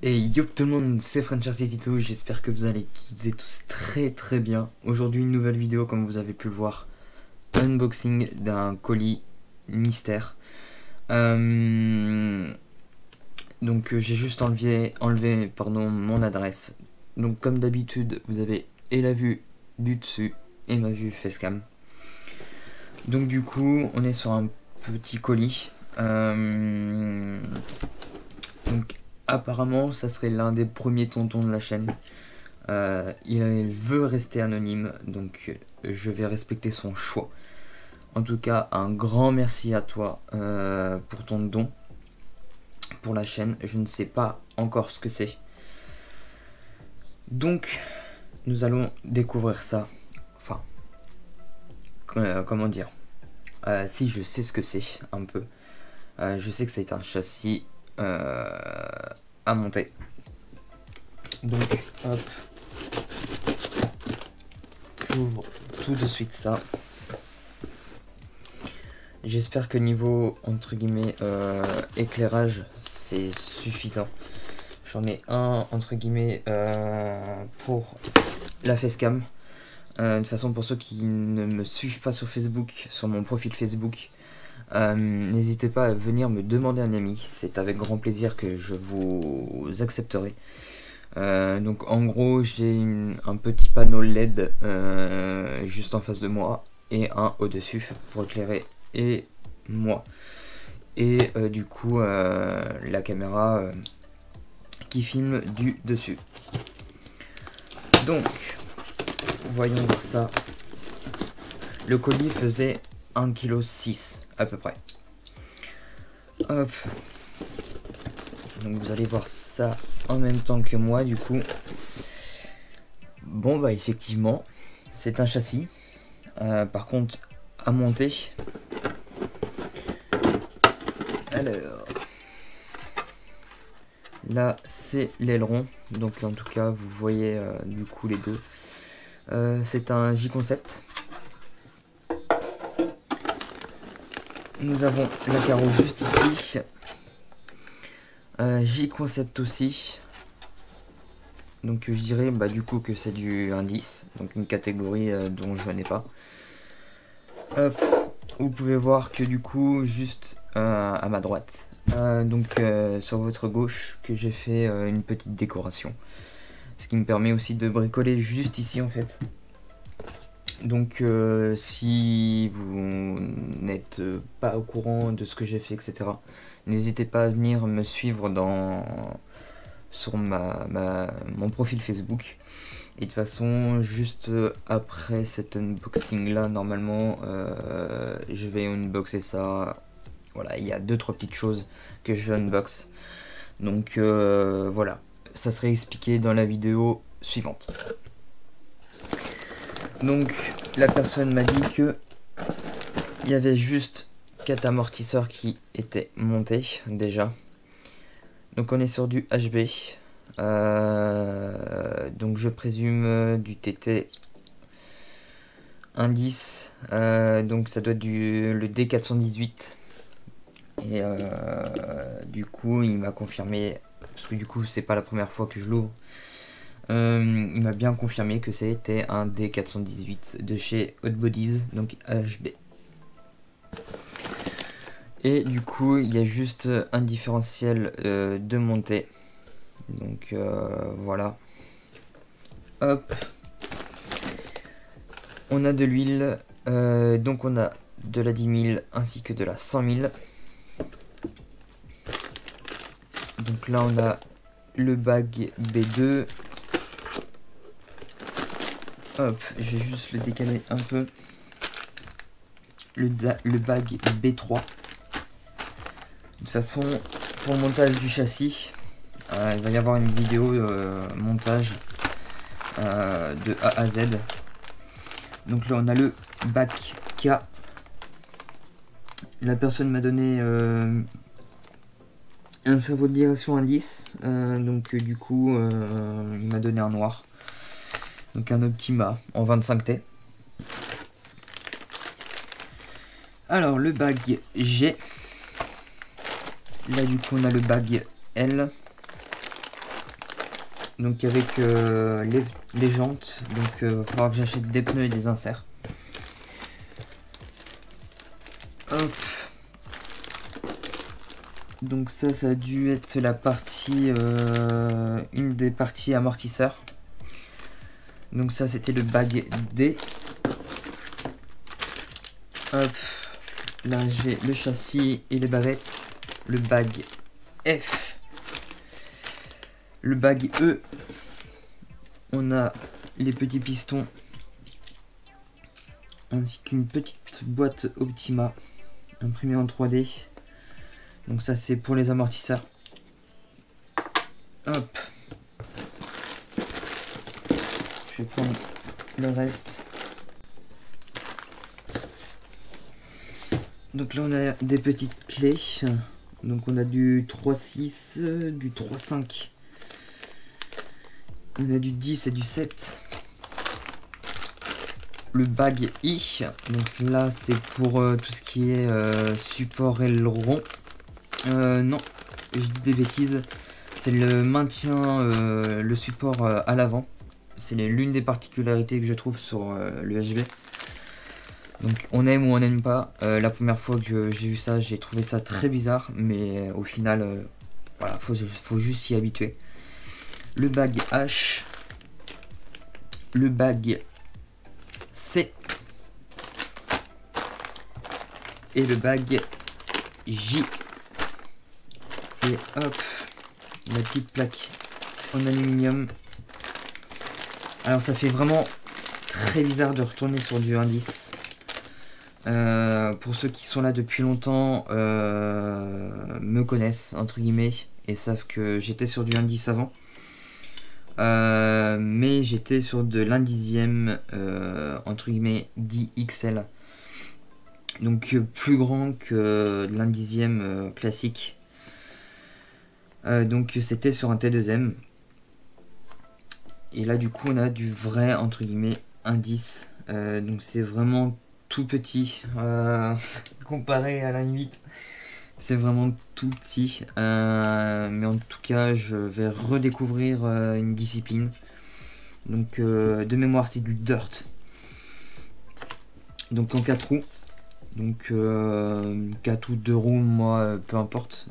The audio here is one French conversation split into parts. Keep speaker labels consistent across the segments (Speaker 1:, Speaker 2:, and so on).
Speaker 1: Et yo tout le monde, c'est FrenchRCT2, j'espère que vous allez toutes et tous très bien. Aujourd'hui une nouvelle vidéo comme vous avez pu le voir, unboxing d'un colis mystère. J'ai juste enlevé mon adresse. Donc comme d'habitude vous avez et la vue du dessus et ma vue facecam. Donc du coup on est sur un petit colis. Apparemment, ça serait l'un des premiers tontons de la chaîne. Il veut rester anonyme, donc je vais respecter son choix. En tout cas, un grand merci à toi pour ton don pour la chaîne. Je ne sais pas encore ce que c'est. Donc, nous allons découvrir ça. Enfin, comment dire, si je sais ce que c'est, un peu. Je sais que c'est un châssis à monter. Donc, hop, j'ouvre tout de suite ça. J'espère que niveau entre guillemets éclairage c'est suffisant. J'en ai un entre guillemets pour la facecam. De toute façon, pour ceux qui ne me suivent pas sur Facebook, sur mon profil Facebook, n'hésitez pas à venir me demander un ami. C'est avec grand plaisir que je vous accepterai. Donc en gros, j'ai un petit panneau LED juste en face de moi et un au-dessus pour éclairer et moi. Et du coup, la caméra qui filme du dessus. Donc, voyons voir ça. Le colis faisait 1,6 kg à peu près. Hop. Donc vous allez voir ça en même temps que moi du coup. Bon bah effectivement, c'est un châssis. Par contre, à monter. Alors, là c'est l'aileron. Donc en tout cas, vous voyez du coup les deux. C'est un J-Concept. Nous avons la carreau juste ici. J-Concept aussi. Donc je dirais bah, du coup que c'est du indice. Donc une catégorie dont je n'ai pas. Hop. Vous pouvez voir que du coup juste à ma droite. Sur votre gauche que j'ai fait une petite décoration. Ce qui me permet aussi de bricoler juste ici en fait. Donc si vous n'êtes pas au courant de ce que j'ai fait, etc., n'hésitez pas à venir me suivre sur mon profil Facebook. Et de toute façon, juste après cet unboxing là, normalement, je vais unboxer ça. Voilà, il y a 2-3 petites choses que je vais unbox. Donc voilà, ça serait expliqué dans la vidéo suivante. Donc la personne m'a dit que il y avait juste 4 amortisseurs qui étaient montés déjà. Donc on est sur du HB. Donc je présume du TT indice. Donc ça doit être le D418. Et du coup il m'a confirmé, parce que du coup c'est pas la première fois que je l'ouvre. Il m'a bien confirmé que c'était un D418 de chez Hot Bodies, donc HB. Et du coup, il y a juste un différentiel de montée. Donc voilà. Hop. On a de l'huile. Donc on a de la 10 000 ainsi que de la 100 000. Donc là, on a le bag B2. Hop, je vais juste le décaler un peu. Le bag B3. De toute façon, pour le montage du châssis, il va y avoir une vidéo montage de A à Z. Donc là, on a le bac K. La personne m'a donné un cerveau de direction indice. Du coup, il m'a donné un noir. Donc un Optima en 25T. Alors le bag G. Là du coup on a le bag L. Donc avec les jantes, donc il va falloir que j'achète des pneus et des inserts. Hop. Donc ça a dû être la partie, une des parties amortisseurs. Donc ça c'était le bag D. Hop. Là j'ai le châssis et les bavettes. Le bag F. Le bag E. On a les petits pistons. Ainsi qu'une petite boîte Optima imprimée en 3D. Donc ça c'est pour les amortisseurs. Hop. Je vais prendre le reste. Donc là on a des petites clés. Donc on a du 3.6, du 3.5. On a du 10 et du 7. Le bag I. Donc là c'est pour tout ce qui est support aileron. Non, je dis des bêtises. C'est le maintien, le support à l'avant. C'est l'une des particularités que je trouve sur le HV. Donc on aime ou on n'aime pas. La première fois que j'ai vu ça, j'ai trouvé ça très bizarre. Mais au final, voilà, faut juste s'y habituer. Le bag H. Le bag C. Et le bag J. Et hop, la petite plaque en aluminium. Alors ça fait vraiment très bizarre de retourner sur du indice. Pour ceux qui sont là depuis longtemps, me connaissent entre guillemets et savent que j'étais sur du indice avant. Mais j'étais sur de l'indizième entre guillemets DXL. Donc plus grand que de l'indizième classique. Donc c'était sur un T2M. Et là du coup on a du vrai entre guillemets indice. Donc c'est vraiment tout petit comparé à la 8. C'est vraiment tout petit. Mais en tout cas je vais redécouvrir une discipline. Donc de mémoire c'est du dirt. Donc en 4 roues. Donc 4 ou 2 roues, moi peu importe.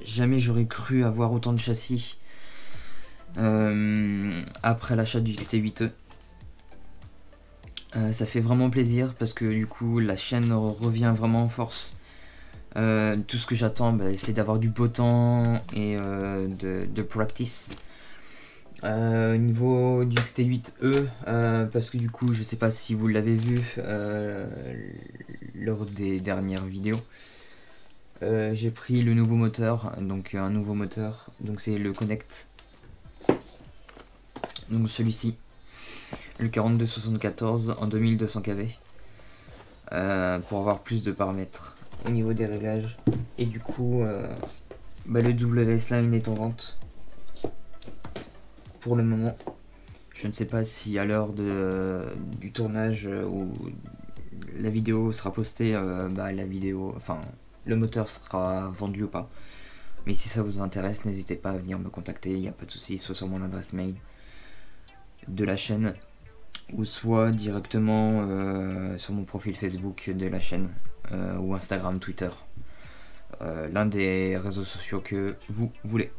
Speaker 1: Jamais j'aurais cru avoir autant de châssis après l'achat du XT8E. Ça fait vraiment plaisir parce que du coup la chaîne revient vraiment en force. Tout ce que j'attends, c'est d'avoir du beau temps et de practice. Au niveau du XT8E, parce que du coup je sais pas si vous l'avez vu lors des dernières vidéos, j'ai pris le nouveau moteur, donc un nouveau moteur, donc c'est le Connect, donc celui-ci, le 4274 en 2200 kV, pour avoir plus de paramètres au niveau des réglages. Et du coup le WS Line est en vente pour le moment. Je ne sais pas si à l'heure du tournage où la vidéo sera postée, le moteur sera vendu ou pas. Mais si ça vous intéresse, n'hésitez pas à venir me contacter, il n'y a pas de souci, soit sur mon adresse mail de la chaîne ou soit directement sur mon profil Facebook de la chaîne ou Instagram, Twitter, l'un des réseaux sociaux que vous voulez.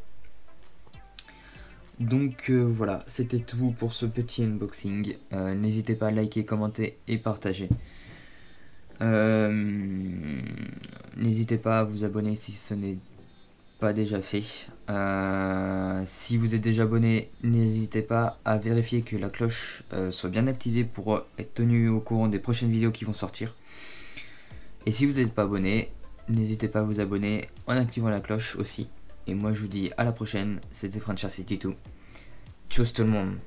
Speaker 1: Donc voilà, c'était tout pour ce petit unboxing. N'hésitez pas à liker, commenter et partager. N'hésitez pas à vous abonner si ce n'est pas déjà fait. Si vous êtes déjà abonné, n'hésitez pas à vérifier que la cloche soit bien activée pour être tenu au courant des prochaines vidéos qui vont sortir. Et si vous n'êtes pas abonné, n'hésitez pas à vous abonner en activant la cloche aussi. Et moi je vous dis à la prochaine, c'était Francescity2. Tchuss tout le monde.